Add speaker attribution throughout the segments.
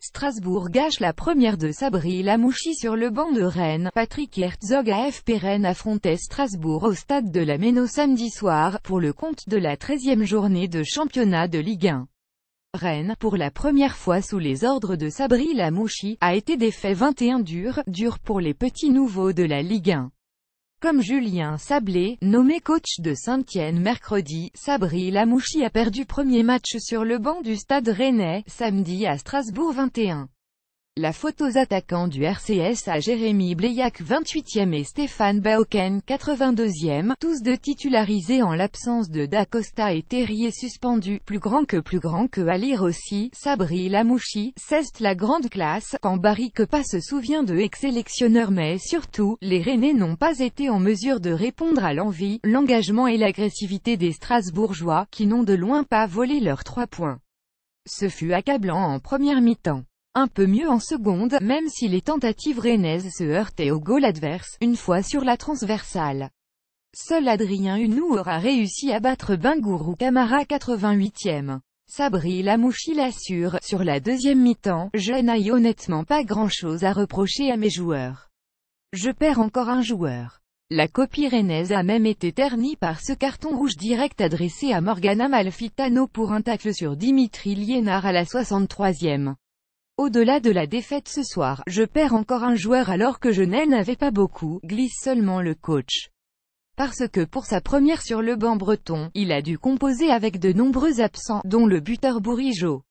Speaker 1: Strasbourg gâche la première de Sabri Lamouchi sur le banc de Rennes. Patrick Herzog AFP Rennes affrontait Strasbourg au stade de la Méno samedi soir, pour le compte de la 13e journée de championnat de Ligue 1. Rennes, pour la première fois sous les ordres de Sabri Lamouchi, a été défait 21-dur pour les petits nouveaux de la Ligue 1. Comme Julien Sablé, nommé coach de Saint-Étienne mercredi, Sabri Lamouchi a perdu premier match sur le banc du stade rennais, samedi à Strasbourg 21. La faute aux attaquants du RCS à Jérémy Bléac 28e et Stéphane Baoken 82e, tous deux titularisés en l'absence de Da Costa et Terrier suspendus, plus grand que à lire aussi, Sabri Lamouchi, c'est la grande classe, quand Barry Kepa se souvient de ex-sélectionneur mais surtout, les Rennais n'ont pas été en mesure de répondre à l'envie, l'engagement et l'agressivité des Strasbourgeois, qui n'ont de loin pas volé leurs 3 points. Ce fut accablant en première mi-temps. Un peu mieux en seconde, même si les tentatives rennaises se heurtaient au goal adverse, une fois sur la transversale. Seul Adrien Hunou aura réussi à battre Bingourou Kamara 88e. Sabri Lamouchi l'assure, sur la deuxième mi-temps, je n'ai honnêtement pas grand-chose à reprocher à mes joueurs. Je perds encore un joueur. La copie rennaise a même été ternie par ce carton rouge direct adressé à Morgan Amalfitano pour un tacle sur Dimitri Liénard à la 63e. Au-delà de la défaite ce soir, je perds encore un joueur alors que je n'en avais pas beaucoup, glisse seulement le coach. Parce que pour sa première sur le banc breton, il a dû composer avec de nombreux absents, dont le buteur Bourigeaud.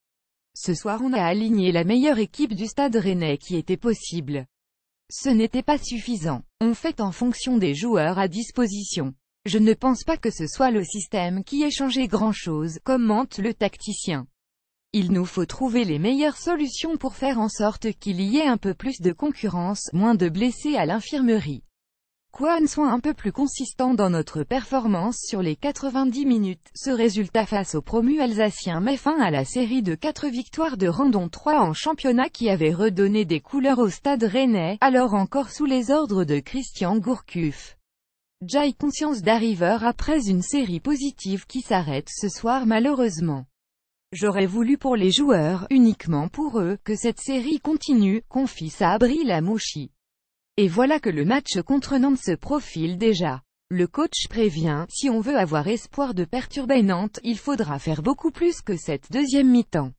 Speaker 1: Ce soir on a aligné la meilleure équipe du stade rennais qui était possible. Ce n'était pas suffisant. On fait en fonction des joueurs à disposition. Je ne pense pas que ce soit le système qui ait changé grand-chose, commente le tacticien. Il nous faut trouver les meilleures solutions pour faire en sorte qu'il y ait un peu plus de concurrence, moins de blessés à l'infirmerie. Qu'on soit un peu plus consistant dans notre performance sur les 90 minutes. Ce résultat face aux promus alsaciens met fin à la série de 4 victoires de rang dont 3 en championnat qui avait redonné des couleurs au stade rennais, alors encore sous les ordres de Christian Gourcuff. J'ai conscience d'arriveur après une série positive qui s'arrête ce soir malheureusement. J'aurais voulu pour les joueurs, uniquement pour eux, que cette série continue, confie Sabri Lamouchi. Et voilà que le match contre Nantes se profile déjà. Le coach prévient, si on veut avoir espoir de perturber Nantes, il faudra faire beaucoup plus que cette deuxième mi-temps.